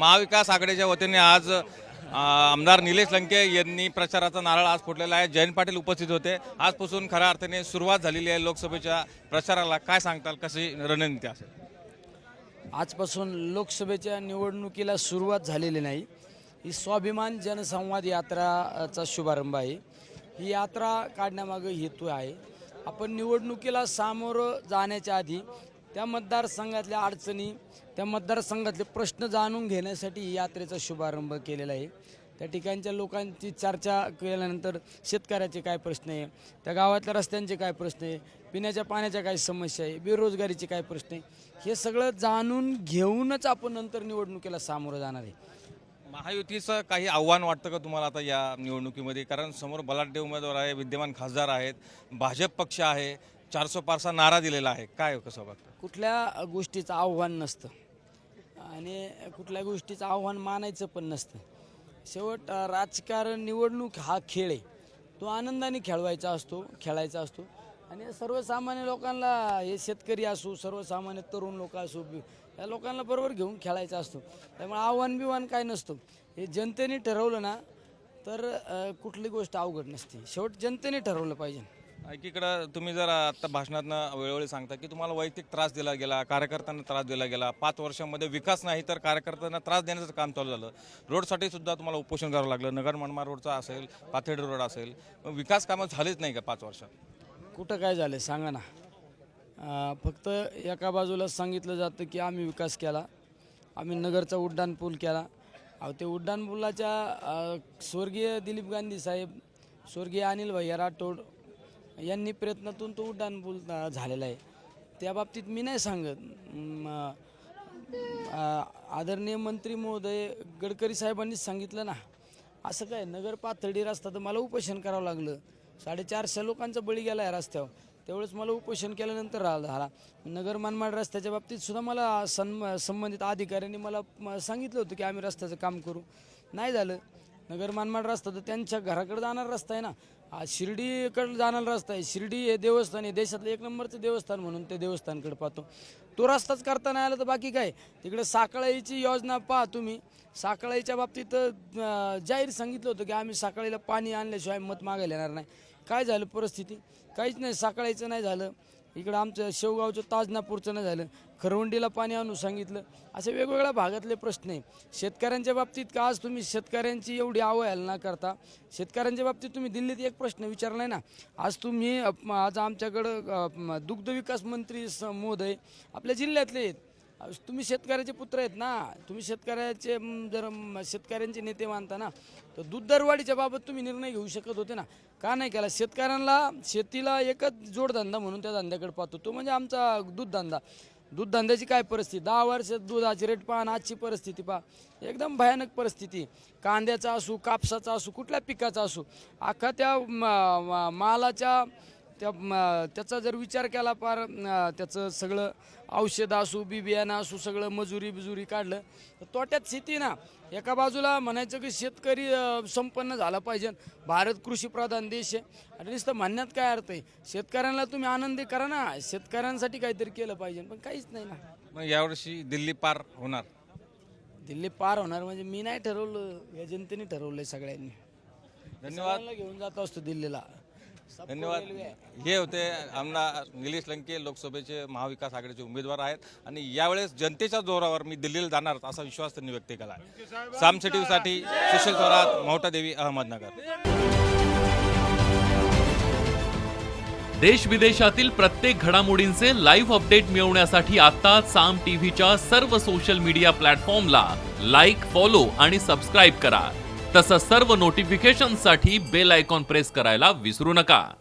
महाविकास आघाडीच्या वतीने आज आमदार निलेश लंके यांनी प्रचाराचा नारळ आज फोडलेला आहे। जयंत पाटील उपस्थित होते। आजपासून खऱ्या अर्थाने सुरुवात झालेली आहे लोकसभेच्या प्रचाराला। काय सांगताल, कशी रणनीती असेल? आजपासून लोकसभेच्या निवडणुकीला सुरुवात झालेली नाही। ही स्वाभिमान जनसंवाद यात्राचा शुभारंभ आहे। ही यात्रा काढण्यामागे हेतू आहे, आपण निवडणुकीला सामोरं जाण्याच्या आधी त्या मतदारसंघातल्या अडचणी, त्या मतदारसंघातले प्रश्न जाणून घेण्यासाठी ही यात्रेचा शुभारंभ केलेला आहे। त्या ठिकाणच्या लोकांची चर्चा केल्यानंतर शेतकऱ्याचे काय प्रश्न आहे, त्या गावातल्या रस्त्यांचे काय प्रश्न आहे, पिण्याच्या पाण्याच्या काय समस्या आहे, बेरोजगारीचे काय प्रश्न आहे, हे सगळं जाणून घेऊनच आपण नंतर निवडणुकीला सामोरं जाणार आहे। महायुतीचं काही आव्हान वाटतं का तुम्हाला आता या निवडणुकीमध्ये? कारण समोर बलाढ्य उमेदवार आहे, विद्यमान खासदार आहेत, भाजप पक्ष आहे, 400 पारचा नारा दिलेला आहे। काय कसं बघतं? कुठल्या गोष्टीचं आव्हान नसतं आणि कुठल्या गोष्टीचं आव्हान मानायचं पण नसतं। शेवट राजकारण, निवडणूक हा खेळ आहे, तो आनंदाने खेळवायचा असतो, खेळायचा असतो। आणि सर्वसामान्य लोकांना, हे शेतकरी असो, सर्वसामान्य तरुण लोक असो, या लोकांना बरोबर घेऊन खेळायचा असतो। त्यामुळे आव्हान बिव्हान काय नसतं। हे जनतेने ठरवलं ना तर कुठली गोष्ट अवघड नसते। शेवट जनतेने ठरवलं पाहिजे। एकीकडं तुम्ही जर आता भाषणातनं वेळोवेळी सांगता की तुम्हाला वैयक्तिक त्रास दिला गेला, कार्यकर्त्यांना त्रास दिला गेला, 5 वर्षांमध्ये विकास नाही तर कार्यकर्त्यांना त्रास देण्याचं काम चालू झालं। रोडसाठी सुद्धा तुम्हाला उपोषण करावं लागलं, नगर मनमाड रोडचा असेल, पाथर्डी रोड असेल, विकास कामं झालीच नाही का 5 वर्षात? कुठं काय झालं सांगा ना। फक्त एका बाजूला सांगितलं जातं की आम्ही विकास केला, आम्ही नगरचा उड्डाणपूल केला। अहो, ते उड्डाणपुलाच्या स्वर्गीय दिलीप गांधी साहेब, स्वर्गीय अनिल भैया राठोड यांनी प्रयत्नातून तो उड्डाणपूल झालेला आहे। त्या बाबतीत मी नाही सांगत। आदरणीय मंत्री महोदय गडकरी साहेबांनीच सांगितलं ना। असं काय नगर पाथर्डी रस्ता तर मला उपोषण करावं लागलं, 450 लोकांचा बळी गेला आहे रस्त्यावर, तेवढंच मला उपोषण केल्यानंतर झाला। नगर मनमाड रस्त्याच्या बाबतीत सुद्धा मला संबंधित अधिकाऱ्यांनी मला सांगितलं होतं की आम्ही रस्त्याचं काम करू, नाही झालं। नगर मनमाड रस्ता तर त्यांच्या घराकडे जाणारा रस्ता आहे ना, शिर्डीकडे जाणारा रस्ता आहे। शिर्डी हे देवस्थान आहे, देशातलं 1 नंबरचं देवस्थान म्हणून ते देवस्थानकडे पाहतो। तो रस्ताच करता नाही आला तर बाकी काय? तिकडे साखळाईची योजना पहा तुम्ही। साखळाईच्या बाबतीत जाहीर सांगितलं होतं की आम्ही साखळीला पाणी आणल्याशिवाय मत मागायला येणार नाही। काय झालं परिस्थिती? काहीच नाही, साखळाईचं नाही झालं। इकडं आमचं शेवगावचं ताजनापूरचं नाही झालं, खरवंडीला पाणी आणून सांगितलं। असे वेगवेगळ्या भागातले प्रश्न आहे। शेतकऱ्यांच्या बाबतीत का आज तुम्ही शेतकऱ्यांची एवढी अवहेलना करता? शेतकऱ्यांच्या बाबतीत तुम्ही दिल्लीत एक प्रश्न विचारला नाही ना। आज तुम्ही आज आमच्याकडं दुग्ध विकास मंत्री महोदय आपल्या जिल्ह्यातले आहेत। तुम्ही शेतकऱ्याचे पुत्र आहेत ना, तुम्ही शेतकऱ्याचे जर शेतकऱ्यांचे नेते मानता ना, तर दूध दरवाढीच्या बाबत तुम्ही निर्णय घेऊ शकत होते ना, का नाही केला? शेतकऱ्यांना, शेतीला एकच जोडधंदा म्हणून त्या धंद्याकडे पाहतो, तो म्हणजे आमचा दूधधंदा। दूधधंद्याची काय परिस्थिती, 10 वर्षात दुधाची रेट पहा, आजची परिस्थिती पहा, एकदम भयानक परिस्थिती। कांद्याचा असो, कापसाचा असो, कुठल्या पिकाचा असो, अख्खा त्या मालाच्या त्याचा जर विचार केला, पार त्याचं सगळं औषध असो, बियाणं असो, सगळं मजुरी काढलं तर तोट्यात शेती ना। एका बाजूला म्हणायचं की शेतकरी संपन्न झाला पाहिजे, भारत कृषीप्रधान देश आहे, आणि नुसतं म्हणण्यात काय अर्थ आहे? शेतकऱ्यांना तुम्ही आनंदी करा ना, शेतकऱ्यांसाठी काहीतरी केलं पाहिजे, पण काहीच नाही ना। मग यावर्षी दिल्ली पार होणार? दिल्ली पार होणार म्हणजे मी नाही ठरवलं, या जनतेने ठरवलंय सगळ्यांनी। धन्यवाद, घेऊन जात असतो दिल्लीला। धन्यवाद। हे होते आमदार निलेश लंके, लोकसभेचे महाविकास आघाडीचे उमेदवार आहेत, आणि यावेळेस जनतेच्या जोरावर मी दिल्लीला जाणार असा विश्वास त्यांनी व्यक्त केला आहे। साम सिटीसाठी सुशील थोरात, मोहटा देवी, अहमदनगर। देश विदेशातील प्रत्येक घडामोडींचे लाईव्ह अपडेट मिळवण्यासाठी आता साम टीव्हीच्या सर्व सोशल मीडिया प्लॅटफॉर्मला लाईक, फॉलो आणि सबस्क्राईब करा। तसंच सर्व नोटिफिकेशनसाठी बेल आयकॉन प्रेस करायला विसरू नका।